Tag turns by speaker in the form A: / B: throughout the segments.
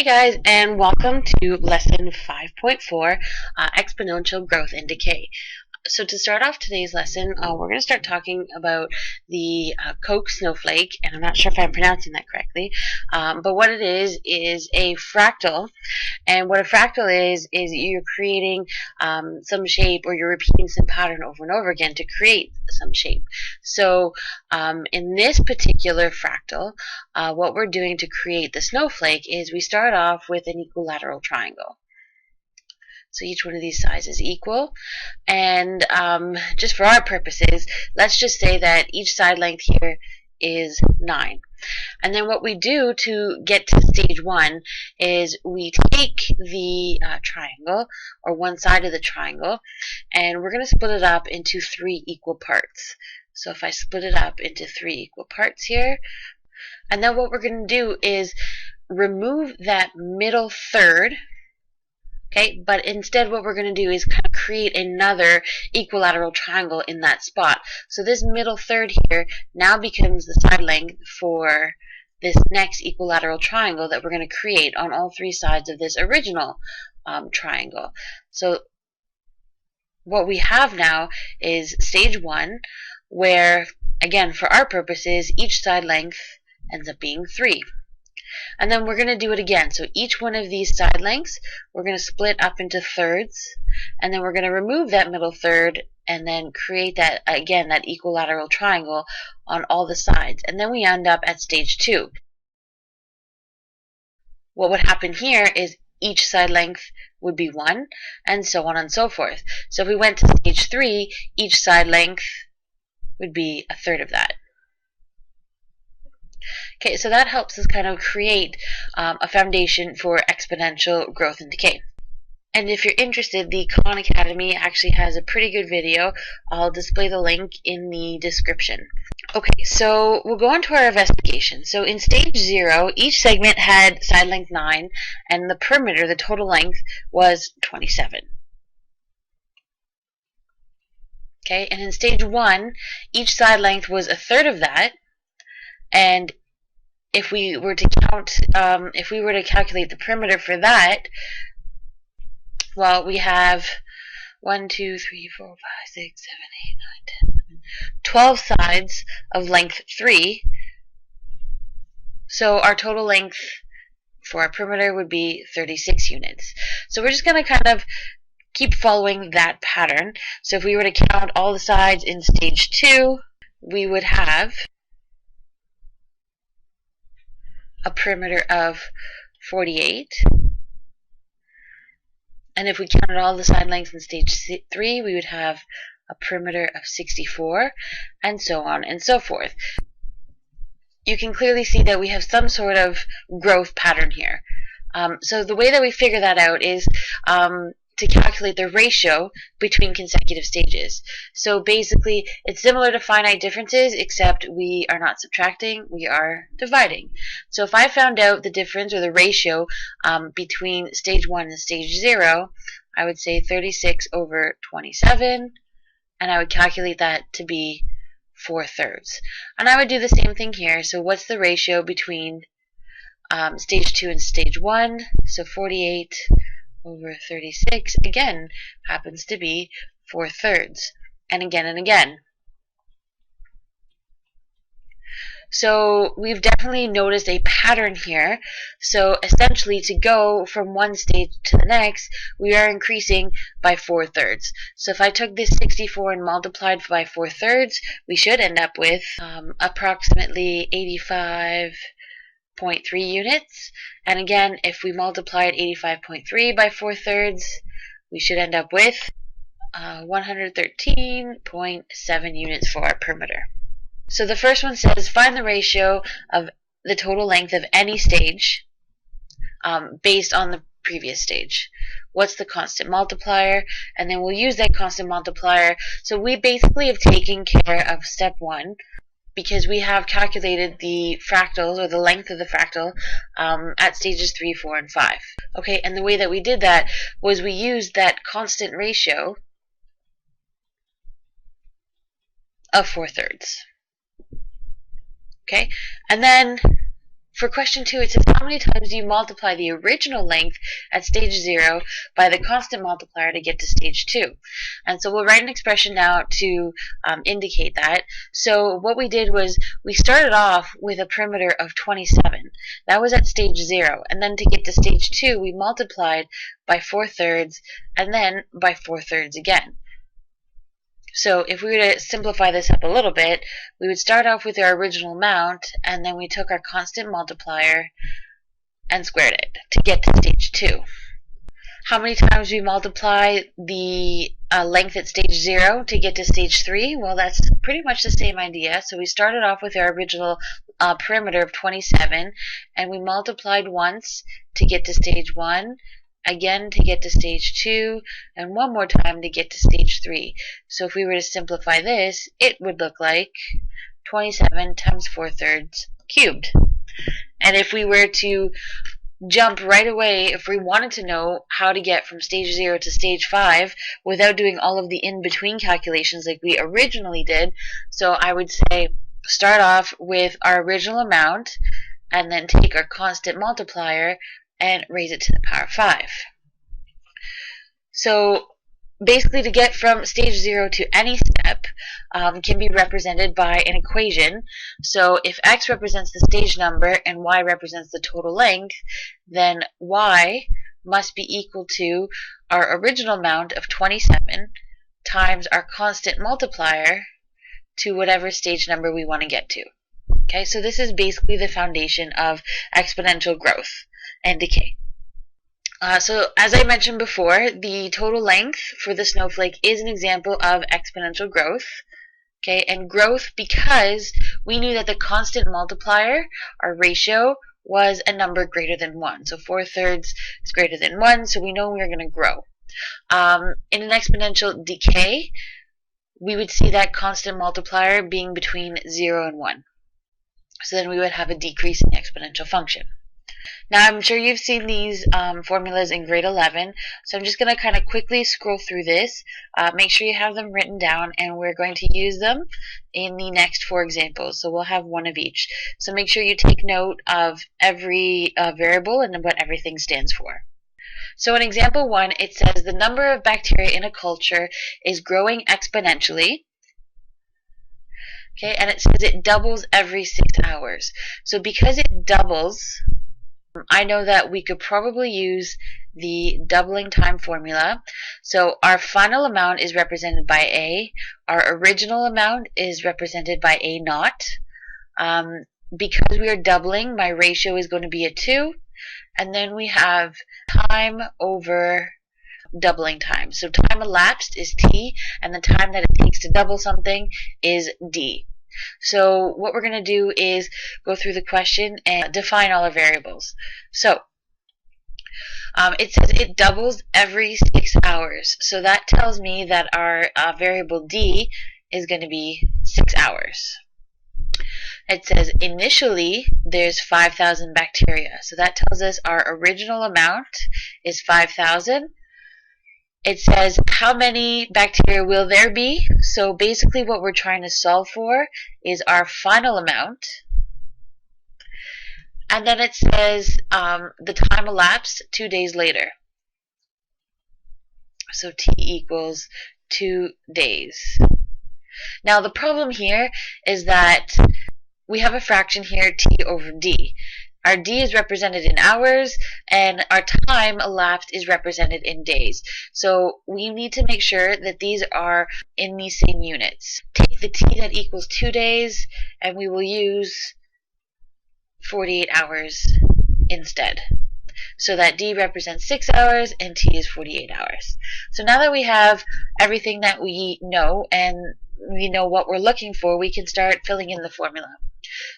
A: guys, and welcome to lesson 5.4, Exponential Growth and Decay. So to start off today's lesson, we're going to start talking about the Koch Snowflake, and I'm not sure if I'm pronouncing that correctly, but what it is a fractal, and what a fractal is you're creating some shape, or you're repeating some pattern over and over again to create some shape. So in this particular fractal, what we're doing to create the snowflake is we start off with an equilateral triangle. So each one of these sides is equal, and just for our purposes, let's just say that each side length here is 9. And then what we do to get to stage 1 is we take the triangle, or one side of the triangle, and we're going to split it up into 3 equal parts. So if I split it up into 3 equal parts here, and then what we're going to do is remove that middle third. Okay, but instead what we're going to do is kind of create another equilateral triangle in that spot. So this middle third here now becomes the side length for this next equilateral triangle that we're going to create on all 3 sides of this original triangle. So what we have now is stage 1, where, again, for our purposes, each side length ends up being 3. And then we're going to do it again. So each one of these side lengths, we're going to split up into thirds, and then we're going to remove that middle third and then create that, again, that equilateral triangle on all the sides. And then we end up at stage 2. What would happen here is each side length would be 1, and so on and so forth. So if we went to stage 3, each side length would be a third of that. Okay, so that helps us kind of create a foundation for exponential growth and decay. And if you're interested, the Khan Academy actually has a pretty good video. I'll display the link in the description. Okay, so we'll go on to our investigation. So in stage 0, each segment had side length 9, and the perimeter, the total length, was 27. Okay, and in stage 1, each side length was a third of that. And if we were to calculate the perimeter for that, well, we have 1, 2, 3, 4, 5, 6, 7, 8, 9, 10, 11, 12 sides of length 3. So our total length for our perimeter would be 36 units. So we're just going to kind of keep following that pattern. So if we were to count all the sides in stage 2, we would have a perimeter of 48, and if we counted all the side lengths in stage 3, we would have a perimeter of 64, and so on and so forth. You can clearly see that we have some sort of growth pattern here. So the way that we figure that out is to calculate the ratio between consecutive stages. So basically, it's similar to finite differences, except we are not subtracting, we are dividing. So if I found out the difference, or the ratio, between stage 1 and stage 0, I would say 36 over 27, and I would calculate that to be 4/3. And I would do the same thing here. So what's the ratio between stage 2 and stage 1? So 48 over 36, again, happens to be 4/3, and again and again. So we've definitely noticed a pattern here. So essentially, to go from one stage to the next, we are increasing by 4/3. So if I took this 64 and multiplied by 4/3, we should end up with approximately 85.3 units. And again, if we multiplied 85.3 by 4/3, we should end up with 113.7 units for our perimeter. So the first one says, find the ratio of the total length of any stage based on the previous stage. What's the constant multiplier? And then we'll use that constant multiplier. So we basically have taken care of step 1, because we have calculated the fractals, or the length of the fractal, at stages 3, 4, and 5. Okay, and the way that we did that was we used that constant ratio of 4/3. Okay, and then For question 2, it says, how many times do you multiply the original length at stage 0 by the constant multiplier to get to stage 2? And so we'll write an expression now to indicate that. So what we did was we started off with a perimeter of 27. That was at stage 0. And then to get to stage 2, we multiplied by 4/3 and then by 4/3 again. So if we were to simplify this up a little bit, we would start off with our original amount, and then we took our constant multiplier and squared it to get to stage 2. How many times we multiply the length at stage 0 to get to stage 3? Well, that's pretty much the same idea. So we started off with our original perimeter of 27, and we multiplied once to get to stage 1, again to get to stage 2, and one more time to get to stage 3. So if we were to simplify this, it would look like 27 times 4/3 cubed. And if we were to jump right away, if we wanted to know how to get from stage 0 to stage 5 without doing all of the in-between calculations like we originally did, so I would say start off with our original amount and then take our constant multiplier and raise it to the power of 5. So basically, to get from stage 0 to any step can be represented by an equation. So if x represents the stage number and y represents the total length, then y must be equal to our original amount of 27 times our constant multiplier to whatever stage number we want to get to. Okay, so this is basically the foundation of exponential growth and decay. So as I mentioned before, the total length for the snowflake is an example of exponential growth. Okay, and growth because we knew that the constant multiplier, our ratio, was a number greater than 1. So 4/3 is greater than 1, so we know we're going to grow. In an exponential decay, we would see that constant multiplier being between 0 and 1. So then we would have a decreasing exponential function. Now, I'm sure you've seen these formulas in grade 11, so I'm just going to kind of quickly scroll through this. Make sure you have them written down, and we're going to use them in the next 4 examples. So we'll have one of each. So make sure you take note of every variable and what everything stands for. So in example 1, it says the number of bacteria in a culture is growing exponentially. Okay, and it says it doubles every 6 hours. So because it doubles, I know that we could probably use the doubling time formula. So our final amount is represented by A. Our original amount is represented by A naught. Because we are doubling, my ratio is going to be a 2. And then we have time over doubling time. So time elapsed is T, and the time that it takes to double something is D. So what we're going to do is go through the question and define all our variables. So it says it doubles every 6 hours. So that tells me that our variable D is going to be 6 hours. It says initially there's 5,000 bacteria. So that tells us our original amount is 5,000. It says how many bacteria will there be. So basically what we're trying to solve for is our final amount. And then it says the time elapsed 2 days later. So T equals 2 days. Now the problem here is that we have a fraction here, T over D. Our D is represented in hours, and our time elapsed is represented in days. So we need to make sure that these are in the same units. Take the T that equals 2 days, and we will use 48 hours instead. So that D represents 6 hours, and T is 48 hours. So now that we have everything that we know, and we know what we're looking for, we can start filling in the formula.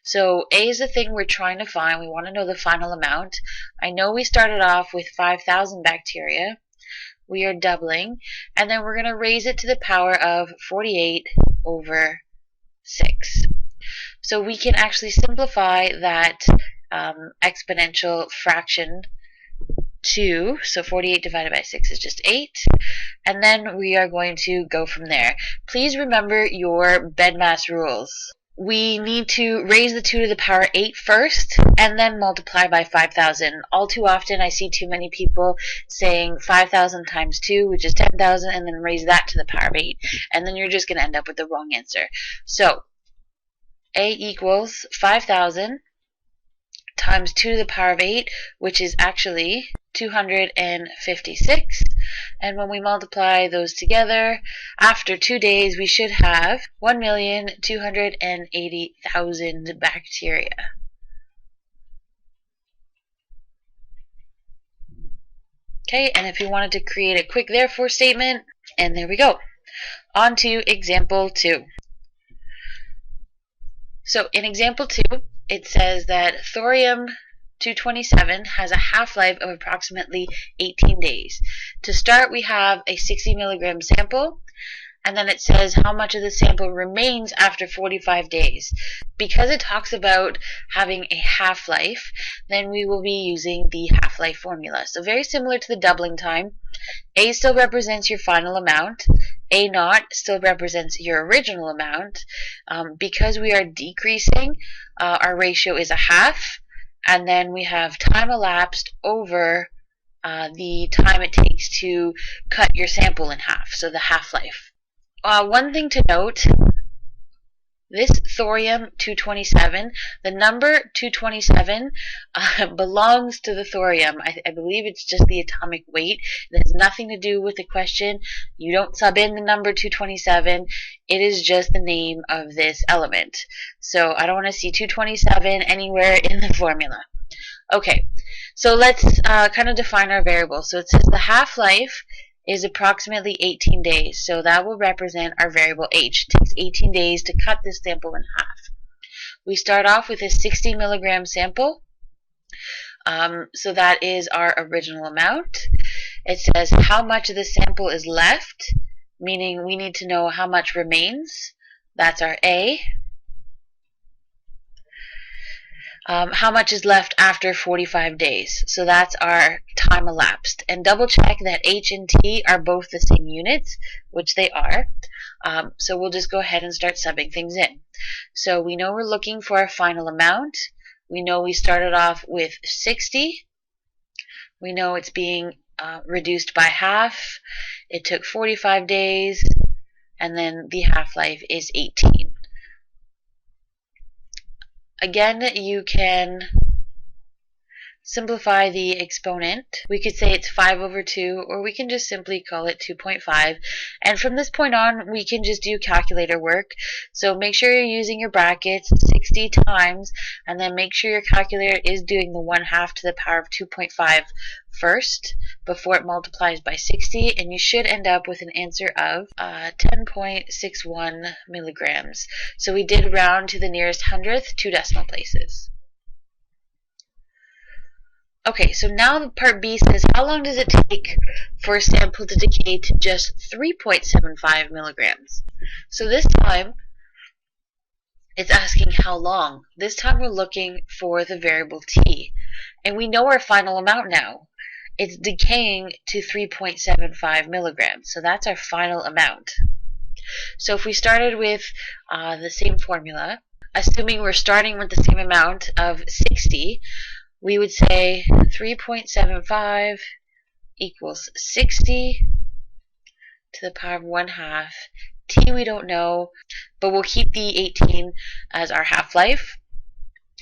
A: So A is the thing we're trying to find. We want to know the final amount. I know we started off with 5,000 bacteria. We are doubling, and then we're going to raise it to the power of 48 over 6. So we can actually simplify that exponential fraction to, so 48 divided by 6 is just 8, and then we are going to go from there. Please remember your BEDMAS rules. we need to raise the 2 to the power 8 first and then multiply by 5,000. All too often I see too many people saying 5,000 times 2, which is 10,000, and then raise that to the power of 8. And then you're just going to end up with the wrong answer. So A equals 5,000 times 2 to the power of 8, which is actually 256. And when we multiply those together, after 2 days, we should have 1,280,000 bacteria. Okay, and if you wanted to create a quick therefore statement, and there we go. On to example 2. So in example 2, it says that thorium-227 has a half-life of approximately 18 days. To start, we have a 60 milligram sample, and then it says how much of the sample remains after 45 days. Because it talks about having a half-life, then we will be using the half-life formula. So very similar to the doubling time, A still represents your final amount, A naught still represents your original amount. Because we are decreasing, our ratio is a half, and then we have time elapsed over the time it takes to cut your sample in half, so the half-life. One thing to note, this thorium-227, the number 227 belongs to the thorium. I believe it's just the atomic weight. It has nothing to do with the question. You don't sub in the number 227. It is just the name of this element. So I don't want to see 227 anywhere in the formula. Okay, so let's kind of define our variable. So it says the half-life is approximately 18 days. So that will represent our variable h. It takes 18 days to cut this sample in half. We start off with a 60 milligram sample. So that is our original amount. It says how much of the sample is left, meaning we need to know how much remains. That's our A. How much is left after 45 days. So that's our time elapsed. And double check that H and T are both the same units, which they are. So we'll just go ahead and start subbing things in. So we know we're looking for our final amount. We know we started off with 60. We know it's being reduced by half. It took 45 days. And then the half-life is 18. Again, you can simplify the exponent. We could say it's 5 over 2, or we can just simply call it 2.5. And from this point on, we can just do calculator work. So make sure you're using your brackets 60 times, and then make sure your calculator is doing the 1/2 to the power of 2.5 first before it multiplies by 60, and you should end up with an answer of 10.61 milligrams. So we did round to the nearest hundredth, 2 decimal places. Okay, so now part B says, how long does it take for a sample to decay to just 3.75 milligrams? So this time, it's asking how long. This time we're looking for the variable t. And we know our final amount now. It's decaying to 3.75 milligrams. So that's our final amount. So if we started with the same formula, assuming we're starting with the same amount of 60, we would say 3.75 equals 60 to the power of 1/2. T we don't know, but we'll keep the 18 as our half-life.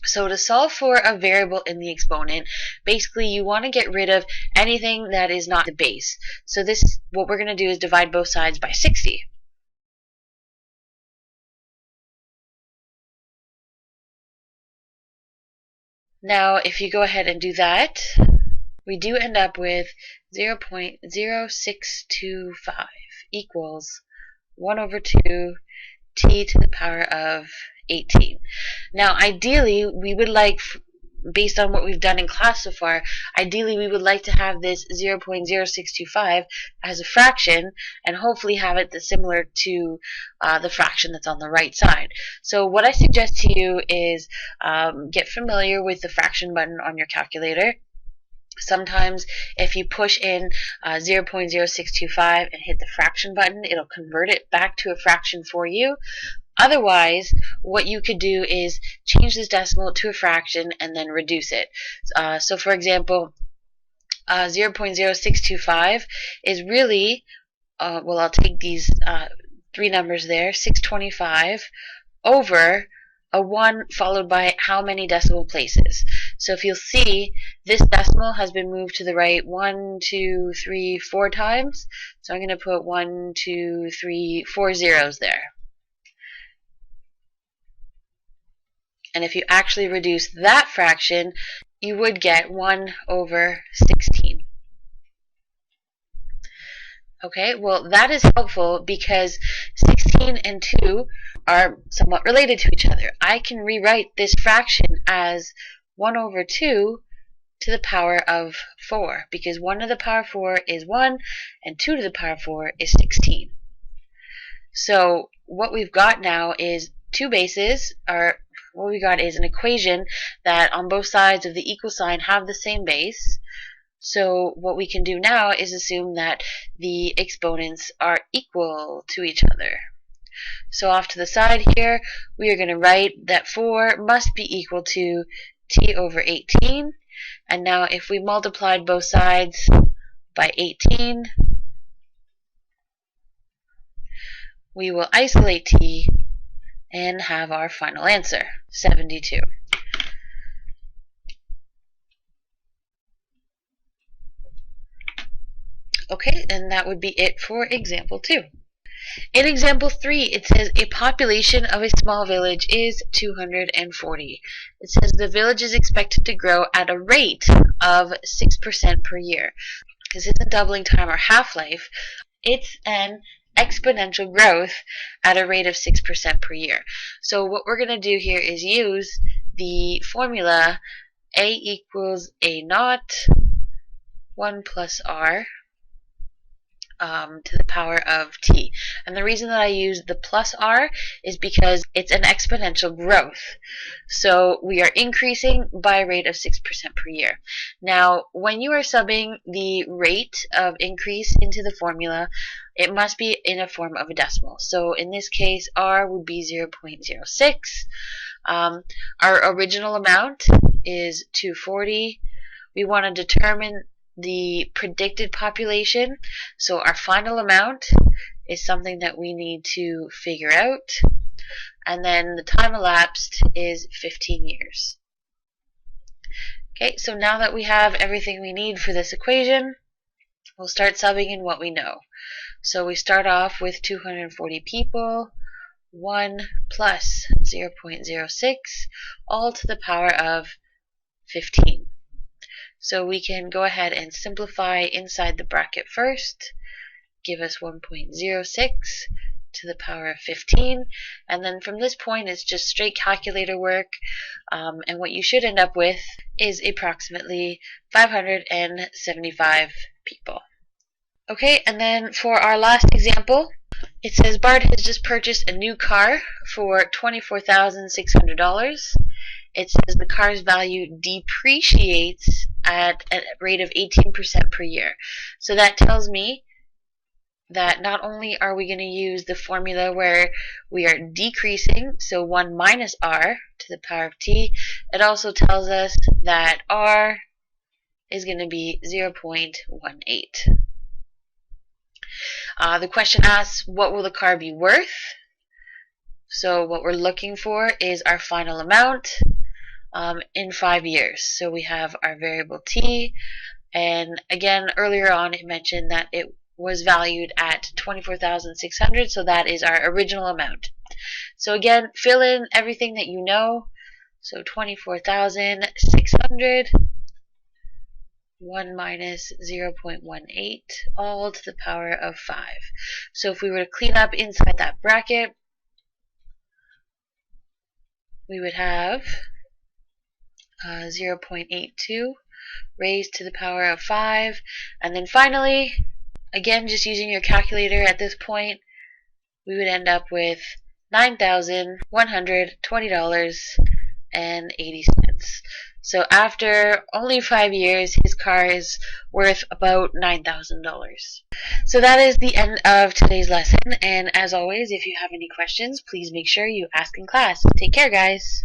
A: So to solve for a variable in the exponent, basically you want to get rid of anything that is not the base. So this, what we're going to do is divide both sides by 60. Now, if you go ahead and do that, we do end up with 0.0625 equals 1 over 2 t to the power of 18. Now, ideally, we would like, based on what we've done in class so far, ideally we would like to have this 0.0625 as a fraction and hopefully have it similar to the fraction that's on the right side. So what I suggest to you is get familiar with the fraction button on your calculator. Sometimes if you push in 0.0625 and hit the fraction button, it'll convert it back to a fraction for you. Otherwise, what you could do is change this decimal to a fraction and then reduce it. So for example, 0.0625 is really, well, I'll take these three numbers there, 625 over a 1 followed by how many decimal places. So if you'll see, this decimal has been moved to the right 1, 2, 3, 4 times. So I'm going to put 1, 2, 3, 4 zeros there. And if you actually reduce that fraction, you would get 1 over 16. Okay, well that is helpful because 16 and 2 are somewhat related to each other. I can rewrite this fraction as 1 over 2 to the power of 4 because 1 to the power of 4 is 1 and 2 to the power of 4 is 16. So what we've got now is two bases, or what we got is an equation that on both sides of the equal sign have the same base. So what we can do now is assume that the exponents are equal to each other. So off to the side here, we are going to write that 4 must be equal to t over 18. And now if we multiplied both sides by 18, we will isolate t and have our final answer, 72. Okay, and that would be it for example 2. In example 3, it says a population of a small village is 240. It says the village is expected to grow at a rate of 6% per year. This isn't doubling time or half-life. It's an exponential growth at a rate of 6% per year. So what we're going to do here is use the formula A equals A naught 1 plus R to the power of t. And the reason that I use the plus r is because it's an exponential growth. So we are increasing by a rate of 6% per year. Now, when you are subbing the rate of increase into the formula, it must be in a form of a decimal. So in this case, r would be 0.06. Our original amount is 240. We want to determine the predicted population, so our final amount is something that we need to figure out, and then the time elapsed is 15 years. Okay, so now that we have everything we need for this equation, we'll start subbing in what we know. So we start off with 240 people, 1 plus 0.06, all to the power of 15. So we can go ahead and simplify inside the bracket first, give us 1.06 to the power of 15, and then from this point it's just straight calculator work, and what you should end up with is approximately 575 people. Okay, and then for our last example, it says Bart has just purchased a new car for $24,600. It says the car's value depreciates at a rate of 18% per year. So that tells me that not only are we going to use the formula where we are decreasing, so 1 minus r to the power of t, it also tells us that r is going to be 0.18. The question asks, what will the car be worth? So what we're looking for is our final amount in 5 years. So we have our variable t, and again earlier on it mentioned that it was valued at $24,600, so that is our original amount. So again, fill in everything that you know. So 24,600, 1 minus 0.18, all to the power of 5. So if we were to clean up inside that bracket, we would have 0.82 raised to the power of 5, and then finally, again just using your calculator at this point, we would end up with $9,120.80. So after only 5 years, his car is worth about $9,000. So that is the end of today's lesson, and as always, if you have any questions, please make sure you ask in class. Take care, guys.